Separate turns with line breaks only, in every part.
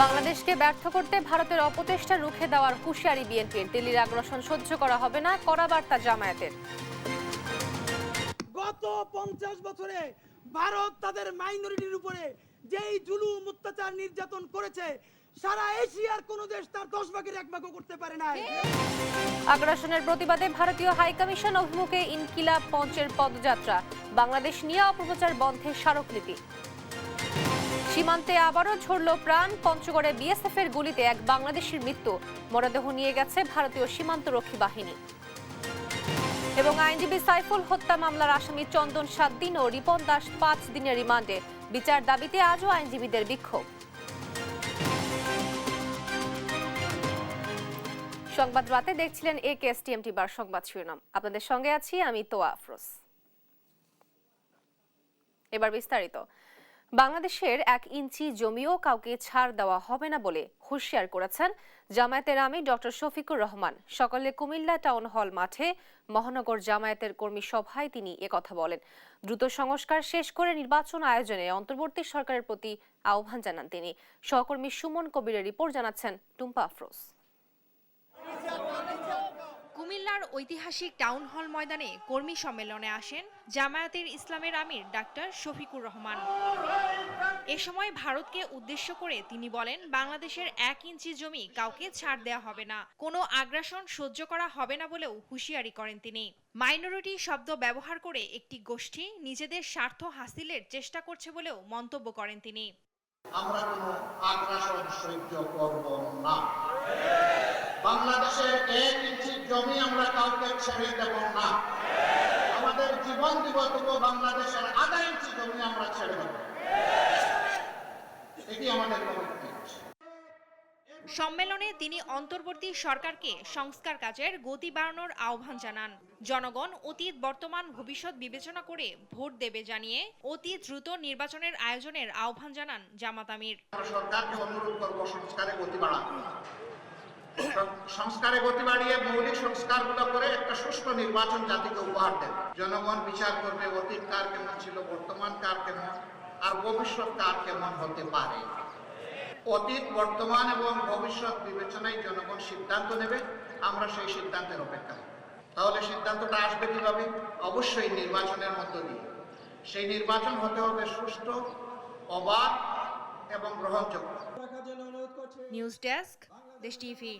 বাংলাদেশকে ব্যর্থ করতে ভারতের অপচেষ্টা রুখে দেওয়ার হুঁশিয়ারি বিএনপির। দিল্লির আগ্রাসন সহ্য করা হবে না, কড়া বার্তা জামায়াতের।
গত 50 বছরে ভারত তাদের মাইনরিটির উপরে যেই জুলুম অত্যাচার নির্যাতন করেছে, সারা এশিয়ার কোন দেশ তার 10 ভাগের 1 ভাগও করতে পারে না।
আগ্রাসনের প্রতিবাদে ভারতীয় হাইকমিশন অভিমুখে ইনকিলাব মঞ্চের পদযাত্রা। বাংলাদেশ নিয়ে অপপ্রচার বন্ধে স্মারকলিপি। সীমান্তে আবারও ঝরল প্রাণ। পঞ্চগড়ে বিএসএফ এর গুলিতে এক বাংলাদেশির মৃত্যু। মরদেহ নিয়ে গেছে ভারতীয় সীমান্তরক্ষী বাহিনী। এবং আইনজীবী সাইফুল হত্যা মামলার আসামি চন্দন 7 দিন ও রিপন দাস 5 দিনের রিমান্ডে। বিচার দাবিতে আজও আইনজীবীদের বিক্ষোভ। সংবাদ রাতে দেখছিলেন AKSTMT বার সংবাদ শিরোনাম। আপনাদের সঙ্গে আছি আমি তোয়া আফরোজ। এবার বিস্তারিত। বাংলাদেশের 1 ইঞ্চি জমিও কাউকে ছাড় দেওয়া হবে না বলে হুঁশিয়ার করেছেন জামায়াতের আমির ডক্টর শফিকুর রহমান। সকালে কুমিল্লা টাউন হল মাঠে মহানগর জামায়াতের কর্মী সভায় তিনি একথা বলেন। দ্রুত সংস্কার শেষ করে নির্বাচন আয়োজনে অন্তর্বর্তী সরকারের প্রতি আহ্বান জানান তিনি। সহকর্মী সুমন কবিরের রিপোর্ট জানাচ্ছেন টুম্পা আফরোজ।
কুমিল্লার ঐতিহাসিক টাউন হল ময়দানে কর্মী সম্মেলনে আসেন জামায়াতের ইসলামের আমির ডাক্তার শফিকুর রহমান। এ সময় ভারতকে উদ্দেশ্য করে তিনি বলেন, বাংলাদেশের 1 ইঞ্চি জমি কাউকে ছাড় দেওয়া হবে না, কোনো আগ্রাসন সহ্য করা হবে না বলেও হুঁশিয়ারি করেন তিনি। মাইনরিটি শব্দ ব্যবহার করে একটি গোষ্ঠী নিজেদের স্বার্থ হাসিলের চেষ্টা করছে বলেও মন্তব্য করেন তিনি।
আমরা কোনো আগ্রাসন সহ্য করব না। বাংলাদেশের 1 ইঞ্চি জমি আমরা কাউকে ছেড়ে দেব না। আমাদের জীবন দিব, তবু বাংলাদেশের 1/2 ইঞ্চি জমি আমরা ছেড়ে দেব। এটি আমাদের কমিটমেন্ট।
সম্মেলনে তিনি অন্তর্বর্তী সরকারকে সংস্কার কাজের গতি বাড়ানোর আহ্বান জানান। জনগণ অতীত বর্তমান ভবিষ্যৎ বিবেচনা করে ভোট দেবে জানিয়ে অতি দ্রুত নির্বাচনের আয়োজনের আহ্বান জানান জামাত আমির।
সরকারকে অনুরোধ করব সংস্কারে গতি বাড়ানো। সংস্কারে গতি বাড়িয়ে মৌলিক সংস্কারগুলো করে একটা সুষ্ঠু নির্বাচন জাতিকে উপহার দেবে। জনগণ বিচার করবে অতীত কার কেমন ছিল, বর্তমান কার কেমন, আর ভবিষ্যৎ কার কেমন হতে পারে। অতীত, বর্তমান এবং ভবিষ্যৎ বিবেচনায় জনগণ সিদ্ধান্ত নেবে। আমরা সেই সিদ্ধান্তের অপেক্ষায়। তাহলে সিদ্ধান্তটা আসবে কিভাবে? অবশ্যই নির্বাচনের মধ্য দিয়ে। সেই নির্বাচন হতে হবে সুষ্ঠু, অবাধ এবং গ্রহণযোগ্য।
নিউজ ডেস্ক, দেশ টিভি।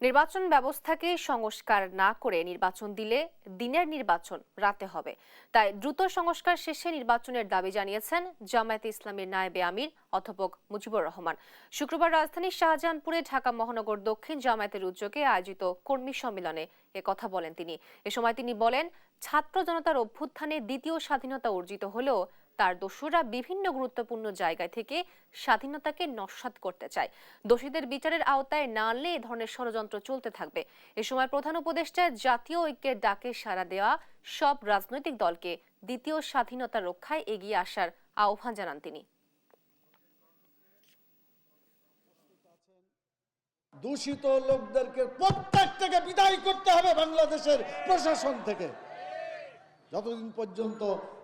নির্বাচন ব্যবস্থাকে সংস্কার না করে নির্বাচন দিলে দিনের নির্বাচন রাতে হবে। তাই দ্রুত সংস্কার শেষে নির্বাচনের দাবি জানিয়েছেন জামায়াতে ইসলামীর নায়েবে আমির অধ্যাপক মুজিবুর রহমান। শুক্রবার রাজধানীর শাহজাহানপুরে ঢাকা মহানগর দক্ষিণ জামায়াতের উদ্যোগে আয়োজিত কর্মী সম্মেলনে একথা বলেন তিনি। এ সময় তিনি বলেন, ছাত্র জনতার অভ্যুত্থানে দ্বিতীয় স্বাধীনতা অর্জিত হলেও তার দোষরা বিভিন্ন গুরুত্বপূর্ণ জায়গা থেকে স্বাধীনতাকে নস্যাৎ করতে চায়। দোষীদের বিচারের আওতায় না আনলে এ ধরনের ষড়যন্ত্র চলতে থাকবে। এ সময় প্রধান উপদেষ্টা জাতীয় ঐক্যের ডাকে সাড়া দেওয়া সব রাজনৈতিক দলকে দ্বিতীয় স্বাধীনতা রক্ষায় এগিয়ে আসার আহ্বান জানান তিনি।
দূষিত লোকদেরকে প্রত্যেকটাকে বিদায় করতে হবে বাংলাদেশের প্রশাসন থেকে। যতদিন পর্যন্ত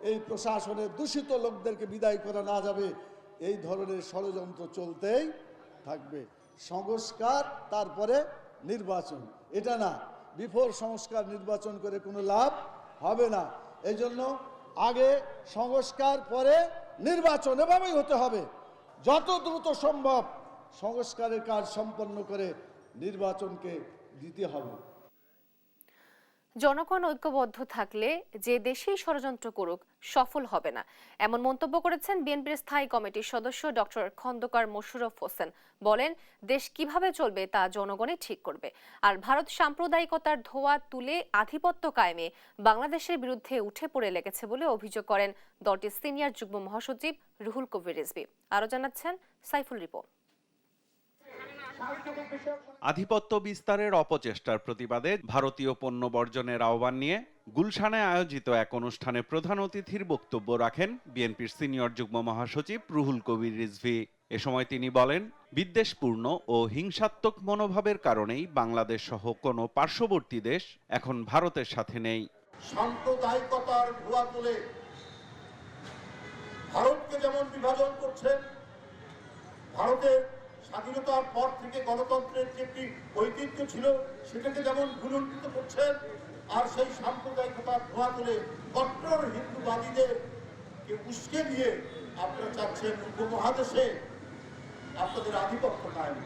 এই প্রশাসনের দূষিত লোকদেরকে বিদায় করা না যাবে, এই ধরনের ষড়যন্ত্র চলতেই থাকবে। সংস্কার তারপরে নির্বাচন, এটা না বিফোর সংস্কার নির্বাচন করে কোনো লাভ হবে না। এই জন্য আগে সংস্কার পরে নির্বাচন, এভাবেই হতে হবে। যত দ্রুত সম্ভব সংস্কারের কাজ সম্পন্ন করে নির্বাচনকে দিতে হবে।
জনগণ ঐক্যবদ্ধ থাকলে যে দেশেই ষড়যন্ত্র করুক সফল হবে না, এমন মন্তব্য করেছেন বিএনপির স্থায়ী কমিটির সদস্য ডক্টর খন্দকার মোশাররফ হোসেন। বলেন, দেশ কিভাবে চলবে তা জনগণই ঠিক করবে। আর ভারত সাম্প্রদায়িকতার ধোঁয়া তুলে আধিপত্য কায়েমে বাংলাদেশের বিরুদ্ধে উঠে পড়ে লেগেছে বলে অভিযোগ করেন দলটির সিনিয়র যুগ্ম মহাসচিব রুহুল কবির রিজভী। আরো জানাচ্ছেন সাইফুল রিপো।
আধিপত্য বিস্তারের অপচেষ্টার প্রতিবাদে ভারতীয় পণ্য বর্জনের আহ্বান নিয়ে গুলশানে আয়োজিত এক অনুষ্ঠানে প্রধান অতিথির বক্তব্য রাখেন বিএনপির সিনিয়র যুগ্ম মহাসচিব রুহুল কবির রিজভী। এ সময় তিনি বলেন, বিদ্বেষপূর্ণ ও হিংসাত্মক মনোভাবের কারণেই বাংলাদেশ সহ কোনো পার্শ্ববর্তী দেশ এখন ভারতের সাথে নেই।
সাম্প্রদায়িকতার ধোঁয়া তুলে ভারতকে যেমন বিভাজন করছেন, ভারতের স্বাধীনতার পর থেকে গণতন্ত্রের যে একটি ঐতিহ্য ছিল সেটাকে যেমন ভুলুণ্ঠিত করছেন, আর সেই সাম্প্রদায়িকতার ধোঁয়া তুলে কট্টর হিন্দুবাদীদের উস্কে দিয়ে আপনারা চাচ্ছেন উপমহাদেশে আপনাদের আধিপত্য কায়েম,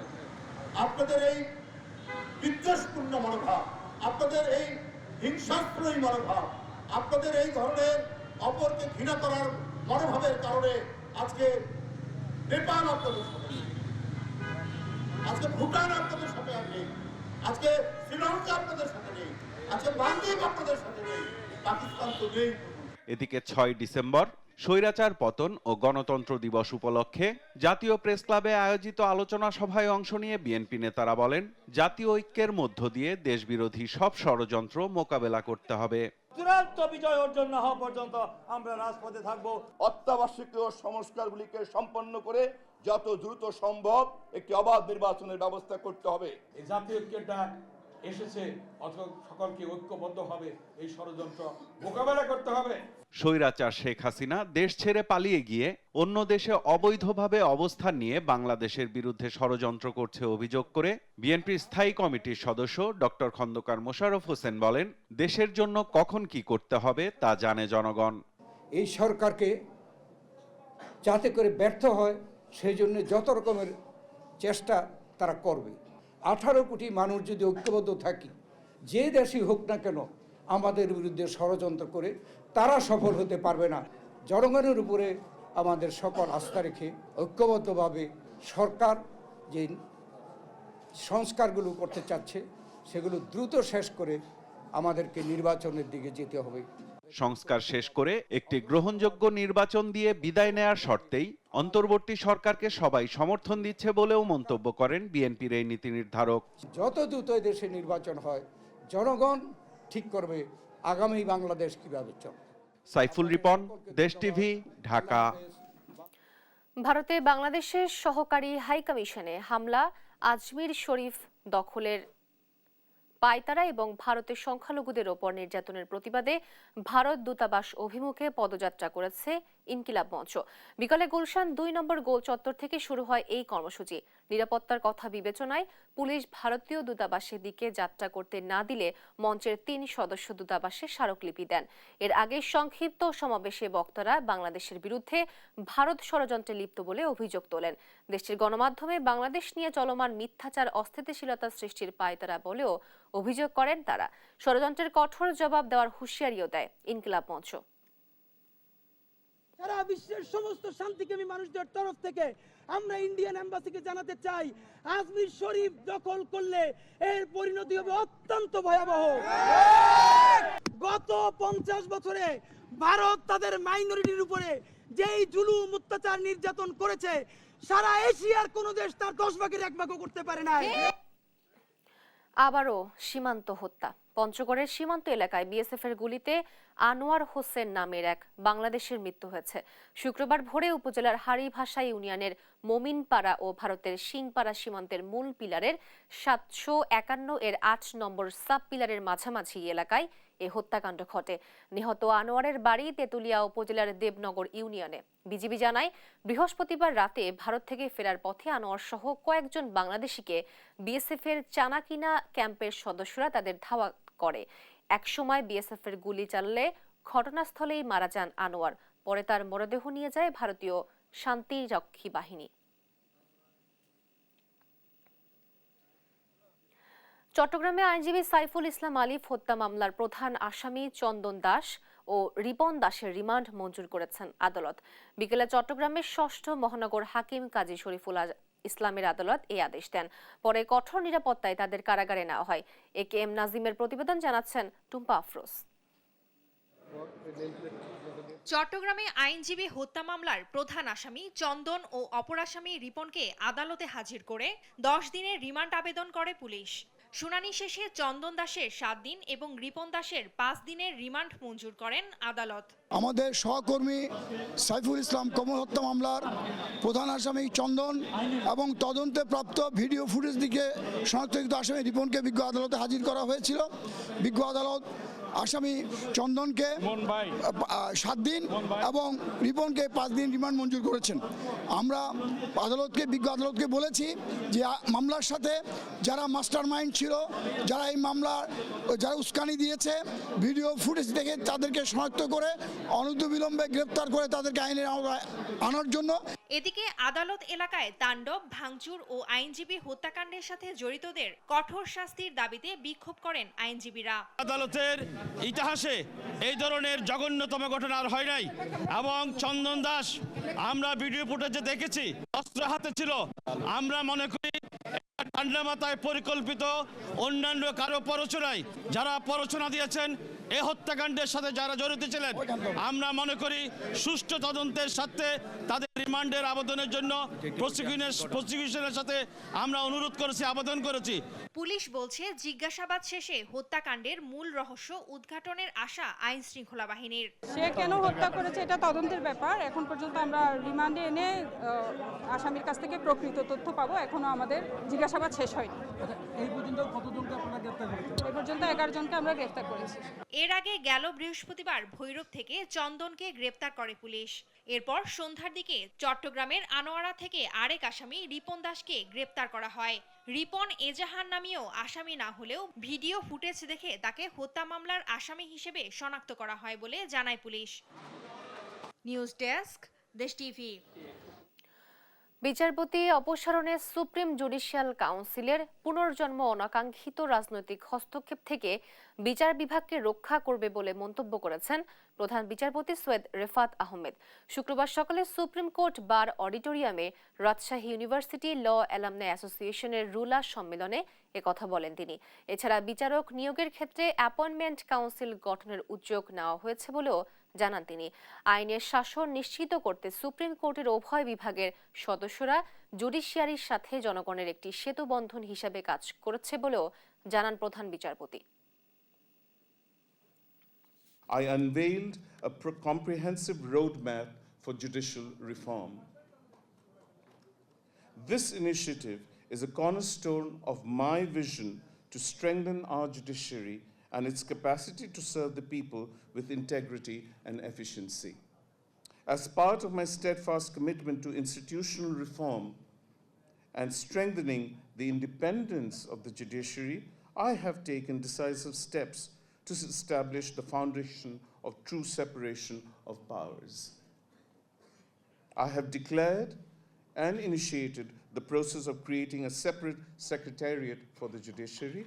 আপনাদের এই বিদ্বেষপূর্ণ মনোভাব, আপনাদের এই হিংসাত্মক মনোভাব, আপনাদের এই ধরনের অপরকে ঘৃণা করার মনোভাবের কারণে আজকে নেপাল আপনাদের সাথে নেই, আজকে ভুটান আপনাদের সাথে নেই, আজকে শ্রীলঙ্কা আপনাদের সাথে নেই, আজকে বাংলাদেশ আপনাদের সাথে নেই, পাকিস্তান তো নেই।
এদিকে 6 ডিসেম্বর স্বৈরাচার পতন ও গণতন্ত্র দিবস উপলক্ষে জাতীয় প্রেস ক্লাবে আয়োজিত আলোচনা সভায় অংশ নিয়ে বিএনপি নেতারা বলেন, জাতীয় ঐক্যের মধ্য দিয়ে দেশবিরোধী সব ষড়যন্ত্র মোকাবেলা করতে হবে।
চূড়ান্ত বিজয় অর্জন না হওয়া পর্যন্ত আমরা রাজপথে থাকব।
অত্যাবশ্যকীয় সংস্কারগুলিকে সম্পন্ন করে যত দ্রুত সম্ভব একটি অবাধ নির্বাচনের ব্যবস্থা করতে হবে।
এই জাতীয় ঐক্যটা এসেছে, সকলকে ঐক্যবদ্ধভাবে এই ষড়যন্ত্র মোকাবেলা করতে হবে।
স্বৈরাচার শেখ হাসিনা দেশ ছেড়ে পালিয়ে গিয়ে অন্য দেশে অবৈধভাবে অবস্থান নিয়ে বাংলাদেশের বিরুদ্ধে ষড়যন্ত্র করছে অভিযোগ করে বিএনপির স্থায়ী কমিটির সদস্য ডক্টর খন্দকার মোশাররফ হোসেন বলেন, দেশের জন্য কখন কি করতে হবে তা জানে জনগণ।
এই সরকারকে যাতে করে ব্যর্থ হয় সেই জন্য যত রকমের চেষ্টা তারা করবে। 18 কোটি মানুষ যদি ঐক্যবদ্ধ থাকি, যে দেশই হোক না কেন আমাদের বিরুদ্ধে ষড়যন্ত্র করে তারা সফল হতে পারবে না। জনগণের উপরে আমাদের সকল আস্থা রেখে ঐক্যবদ্ধভাবে সরকার যে সংস্কারগুলো করতে চাচ্ছে সেগুলো দ্রুত শেষ করে আমাদেরকে নির্বাচনের দিকে যেতে হবে।
সংস্কার শেষ করে একটি গ্রহণযোগ্য নির্বাচন দিয়ে বিদায় নেয়ার শর্তেই অন্তর্বর্তী সরকারকে সবাই সমর্থন দিচ্ছে বলেও মন্তব্য করেন বিএনপির এই নীতি নির্ধারক।
যত দ্রুত দেশে নির্বাচন হয় জনগণ ঠিক করবে আগামী বাংলাদেশ কিভাবে চলবে।
সাইফুল রিপন, দেশ টিভি, ঢাকা।
ভারতে বাংলাদেশের সহকারী হাই কমিশনে হামলা, আজমির শরীফ দখলের পায়তারা এবং ভারতের সংখ্যালঘুদের ওপর নির্যাতনের প্রতিবাদে ভারত দূতাবাস অভিমুখে পদযাত্রা করেছে ইনকিলাব মঞ্চ। বিকালে গুলশান 2 নম্বর গোল চত্বর থেকে শুরু হয় এই কর্মসূচি। নিরাপত্তার কথা বিবেচনায় পুলিশ ভারতীয় দূতাবাসের দিকে যাত্রা করতে না দিলে মঞ্চের 3 সদস্য দূতাবাসে স্মারকলিপি দেন। এর আগে সংক্ষিপ্ত সমাবেশে বক্তারা বাংলাদেশের বিরুদ্ধে ভারত ষড়যন্ত্রে লিপ্ত বলে অভিযোগ তোলেন। দেশটির গণমাধ্যমে বাংলাদেশ নিয়ে চলমান মিথ্যাচার অস্থিতিশীলতা সৃষ্টির পায়তারা বলেও অভিযোগ করেন তারা। ষড়যন্ত্রের কঠোর জবাব দেওয়ার হুঁশিয়ারিও দেয় ইনকিলাব মঞ্চ।
সারা বিশ্বের সমস্ত শান্তিকামী মানুষদের তরফ থেকে আমরা ইন্ডিয়ান এম্বাসিকে জানাতে চাই, আজমির শরীফ দখল করলে এর পরিণতি হবে অত্যন্ত ভয়াবহ। গত 50 বছরে ভারত তাদের মাইনরিটির উপরে যেই জুলুম, অত্যাচার, নির্যাতন করেছে, সারা এশিয়ার কোন দেশ তার 10 ভাগের 1 ভাগও করতে পারে না।
আবারও সীমান্ত হত্যা। পঞ্চগড়ের সীমান্ত এলাকায় বিএসএফ এর গুলিতে আনোয়ার হোসেন নামের এক বাংলাদেশের মৃত্যু হয়েছে। শুক্রবার ভোরে উপজেলার হাড়িভাষা ইউনিয়নের মোমিনপাড়া ও ভারতের সিংপাড়া সীমান্তের মূল পিলারের 751 এর 8 নম্বর সাব পিলারের মাঝামাঝি এলাকায় এ হত্যাকাণ্ড ঘটে। নিহত আনোয়ারের বাড়ি তেতুলিয়া উপজেলার দেবনগর ইউনিয়নে। বিজিবি জানায়, বৃহস্পতিবার রাতে ভারত থেকে ফেরার পথে আনোয়ার সহ কয়েকজন বাংলাদেশিকে বিএসএফ এর চানাকিনা ক্যাম্পের সদস্যরা তাদের ধাওয়া করে। একসময় বিএসএফ এর গুলি চালালে ঘটনাস্থলেই মারা যান আনোয়ার। পরে তার মরদেহ নিয়ে যায় ভারতীয় শান্তিরক্ষী বাহিনী। চট্টগ্রামে আইনজীবী সাইফুল ইসলাম আলিফ হত্যা মামলার প্রধান আসামি চন্দন দাস ও রিপন দাসের রিমান্ড মঞ্জুর করেছেন আদালত। বিকেলে চট্টগ্রামের 6ষ্ঠ মহানগর হাকিম কাজী শরীফুল ইসলামের আদালত এই আদেশ দেন। পরে কঠোর নিরাপত্তায় তাদের কারাগারে নেওয়া হয়। একেএম নাজিমের প্রতিবেদন জানাচ্ছেন টুম্পা আফরোজ।
চট্টগ্রামে আইনজীবী হত্যা মামলার প্রধান আসামি চন্দন ও অপর আসামি রিপনকে আদালতে হাজির করে 10 দিনের রিমান্ড আবেদন করে পুলিশ। শুনানি শেষে চন্দন দাসের 7 দিন এবং রিপন দাসের 5 দিনের রিমান্ড মঞ্জুর করেন আদালত।
আমাদের সহকর্মী সাইফুল ইসলাম কমল হত্যা মামলার প্রধান আসামি চন্দন এবং তদন্তে প্রাপ্ত ভিডিও ফুটেজ দিকে শনাক্তকৃত আসামি রিপনকে বিজ্ঞ আদালতে হাজির করা হয়েছিল। বিজ্ঞ আদালত আসামি চন্দনকে 7 দিন এবং রিপনকে 5 দিন রিমান্ড মঞ্জুর করেছেন। আমরা বিজ্ঞ আদালতকে বলেছি যে মামলার সাথে যারা মাস্টার মাইন্ড ছিল, যারা এই মামলার যারা উস্কানি দিয়েছে, ভিডিও ফুটেজ দেখে তাদেরকে শনাক্ত করে অনতিবিলম্বে গ্রেপ্তার করে তাদেরকে আইনের আওতায় আনার জন্য।
এদিকে আদালত এলাকায় তাণ্ডব, ভাঙচুর ও আইনজীবী হত্যাকাণ্ডের সাথে জড়িতদের কঠোর শাস্তির দাবিতে বিক্ষোভ করেন আইনজীবীরা।
আদালতের ইতিহাসে এই ধরনের জঘন্যতম ঘটনা আর হয় নাই এবং চন্দন দাস আমরা ভিডিও ফুটেজে দেখেছি অস্ত্র হাতে ছিল। আমরা মনে করি ঠান্ডা মাথায় পরিকল্পিত অন্যান্য কারো প্ররোচনায় যারা প্ররোচনা দিয়েছেন এই হত্যাকাণ্ডের সাথে যারা জড়িত ছিলেন, আমরা মনে করি সুষ্ঠু তদন্তের সাথে তাদের রিমান্ডের আবেদনের জন্য প্রসিকিউশনের সাথে আমরা অনুরোধ করেছি, আবেদন করেছি।
পুলিশ বলছে জিজ্ঞাসাবাদ শেষে হত্যাকাণ্ডের মূল রহস্য উদ্ঘাটনের আশা আইন শৃঙ্খলা বাহিনীর।
সে কেন হত্যা করেছে এটা তদন্তের ব্যাপার। এখন পর্যন্ত আমরা রিমান্ডে এনে আসামির কাছ থেকে প্রকৃত তথ্য পাবো। এখনো আমাদের জিজ্ঞাসাবাদ শেষ হয়নি।
এই পর্যন্ত কতজনকে আপনারা গ্রেফতার করেছেন?
এই পর্যন্ত 11 জনকে আমরা গ্রেফতার করেছি।
এর আগে গেল বৃহস্পতিবার ভৈরব থেকে চন্দনকে গ্রেপ্তার করে পুলিশ। এরপর সন্ধ্যার দিকে চট্টগ্রামের আনোয়ারা থেকে আরেক আসামি রিপন দাসকে গ্রেপ্তার করা হয়। রিপন এজাহার নামীয় আসামি না হলেও ভিডিও ফুটেজ দেখে তাকে হত্যা মামলার আসামি হিসেবে শনাক্ত করা হয় বলে জানায় পুলিশ। নিউজ ডেস্ক, দেশ টিভি।
বিচারপতি অপসারণে সুপ্রিম জুডিশিয়াল কাউন্সিলের পুনর্জন্ম অনাকাঙ্ক্ষিত রাজনৈতিক হস্তক্ষেপ থেকে বিচার বিভাগকে রক্ষা করবে বলে মন্তব্য করেছেন প্রধান বিচারপতি সৈয়দ রেফাত আহমেদ। শুক্রবার সকালে সুপ্রিম কোর্ট বার অডিটোরিয়ামে রাজশাহী ইউনিভার্সিটি ল অ্যালামনাই অ্যাসোসিয়েশনের রুলার সম্মেলনে একথা বলেন তিনি। এছাড়া বিচারক নিয়োগের ক্ষেত্রে অ্যাপয়েন্টমেন্ট কাউন্সিল গঠনের উদ্যোগ নেওয়া হয়েছে বলেও জানান তিনি। আইনের শাসন নিশ্চিত করতে সুপ্রিম কোর্টের উভয় বিভাগের সদস্যরা জুডিশিয়ারির সাথে জনগণের একটি সেতু বন্ধন হিসেবে কাজ করেছে বলেও জানান প্রধান বিচারপতি।
I unveiled a comprehensive roadmap for judicial reform. This initiative is a cornerstone of my vision to strengthen our judiciary and its capacity to serve the people with integrity and efficiency. As part of my steadfast commitment to institutional reform and strengthening the independence of the judiciary, I have taken decisive steps to establish the foundation of true separation of powers. I have declared and initiated the process of creating a separate secretariat for the judiciary.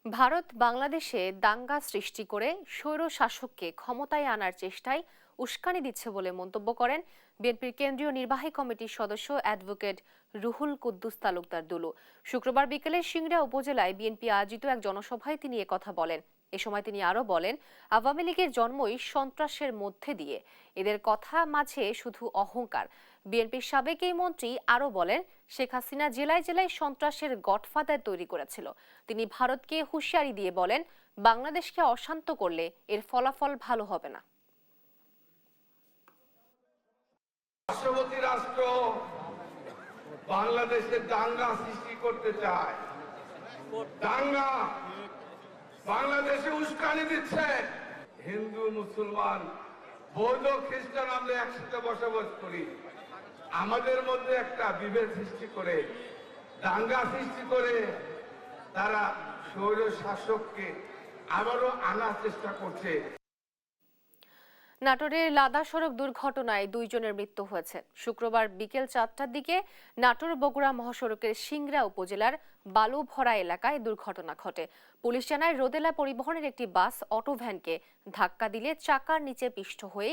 Bharat বাংলাদেশে দাঙ্গা সৃষ্টি করে স্বৈর শাসককে ক্ষমতায় আনার চেষ্টায় উস্কানি দিচ্ছে বলে মন্তব্য করেন বিএনপির কেন্দ্রীয় নির্বাহী কমিটির সদস্য অ্যাডভোকেট রুহুল কুদ্দুস তালুকদার দুলু। শুক্রবার বিকেলে সিংড়া উপজেলায় বিএনপি আয়োজিত এক জনসভায় তিনি একথা বলেন। এ সময় তিনি আরো বলেন, আওয়ামী লীগের জন্মই সন্ত্রাসের মধ্যে দিয়ে, এদের কথা মাঝে শুধু অহংকার। বিএনপির সাবেক এই মন্ত্রী আরো বলেন, শেখ হাসিনা জেলায় জেলায় সন্ত্রাসের গডফাদার তৈরি করেছিল। তিনি ভারতকে হুঁশিয়ারি দিয়ে বলেন, বাংলাদেশকে অশান্ত করলে এর ফলাফল ভালো হবে না।
পার্শ্ববর্তী রাষ্ট্র বাংলাদেশে দাঙ্গা সৃষ্টি করতে চায়, দাঙ্গা বাংলাদেশে উস্কানি দিচ্ছে। হিন্দু, মুসলমান, বৌদ্ধ, খ্রিস্টান আমরা একসাথে বসবাস করি। আমাদের মধ্যে একটা বিভেদ সৃষ্টি করে, দাঙ্গা সৃষ্টি করে তারা স্বৈর শাসককে আবারও আনার চেষ্টা করছে।
নাটোরের লাদা সড়ক দুর্ঘটনায় 2 জনের মৃত্যু হয়েছে। শুক্রবার বিকেল 4টার দিকে নাটোর বগুড়া মহাসড়কের সিংড়া উপজেলার বালুভরা এলাকায় দুর্ঘটনা ঘটে। পুলিশ জানায়, রোদেলা পরিবহনের একটি বাস অটো ভ্যানকে ধাক্কা দিলে চাকার নিচে পিষ্ট হয়ে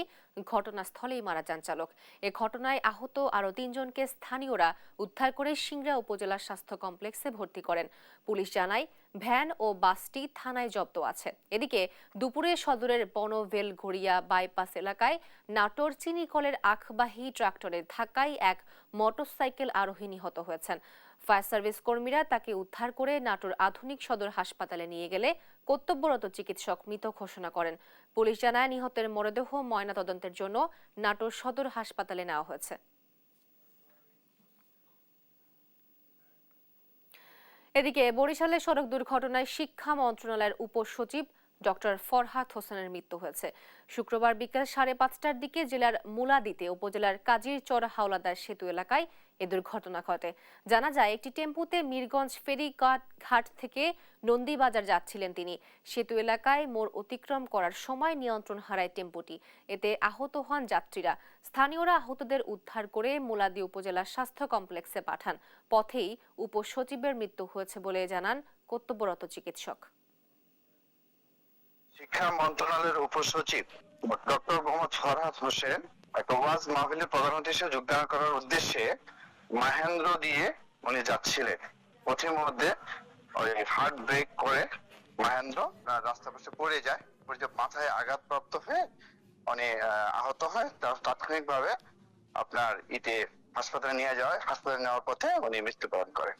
ঘটনাস্থলেই মারা যান চালক। এ ঘটনায় আহত আরও 3 জনকে স্থানীয়রা উদ্ধার করে সিংড়া উপজেলা স্বাস্থ্য কমপ্লেক্সে ভর্তি করেন। পুলিশ জানায়, ভ্যান ও বাসটি থানায় জব্দ আছে। এদিকে দুপুরে সদরের বনভেল গড়িয়া বাইপাস এলাকায় নাটোর চিনিকলের আখবাহী ট্রাক্টরের ধাক্কায় এক মোটরসাইকেল আরোহী নিহত হয়েছেন। ফায়ার সার্ভিস কর্মীরা তাকে উদ্ধার করে নাটোর আধুনিক সদর হাসপাতালে নিয়ে গেলে কর্তব্যরত চিকিৎসক মৃত ঘোষণা করেন। পুলিশ জানায়, নিহতের মরদেহ ময়নাতদন্তের জন্য নাটোর সদর হাসপাতালে নেওয়া হয়েছে। এদিকে বরিশালে সড়ক দুর্ঘটনায় শিক্ষা মন্ত্রণালয়ের উপসচিব ডক্টর ফরহাদ হোসেনের মৃত্যু হয়েছে। শুক্রবার বিকেল 5:30টার দিকে জেলার মুলাদিতে উপজেলার কাজীরচর হাওলাদার সেতু এলাকায় এ দুর্ঘটনা ঘটে। জানা যায় একটি টেম্পুতে মিরগঞ্জ ফেরিঘাট থেকে নন্দীবাজার যাচ্ছিলেন তিনি। সেতু এলাকায় মোড় অতিক্রম করার সময় নিয়ন্ত্রণ হারায় টেম্পুটি। এতে আহত হন যাত্রীরা। স্থানীয়রা আহতদের উদ্ধার করে মুলাদি উপজেলা স্বাস্থ্য কমপ্লেক্সে পাঠান। পথেই উপসচিবের মৃত্যু হয়েছে বলে জানান কর্তব্যরত চিকিৎসক।
শিক্ষা মন্ত্রণালয়ের উপসচিব ডক্টর মোহাম্মদ ফরহাদ হোসেন একটা ওয়াজ মাহফিলের প্রধান অতিথি হিসেবে যোগদান করার উদ্দেশ্যে মাহেন্দ্র দিয়ে উনি যাচ্ছিলেন। পথের মধ্যে ওই হার্ট ব্রেক করে মাহেন্দ্র রাস্তার পাশে পড়ে যায়, মাথায় আঘাতপ্রাপ্ত হয়ে উনি আহত হয়। তাৎক্ষণিকভাবে আপনার হাসপাতালে নিয়ে যাওয়ার পথে উনি মৃত্যুবরণ করেন।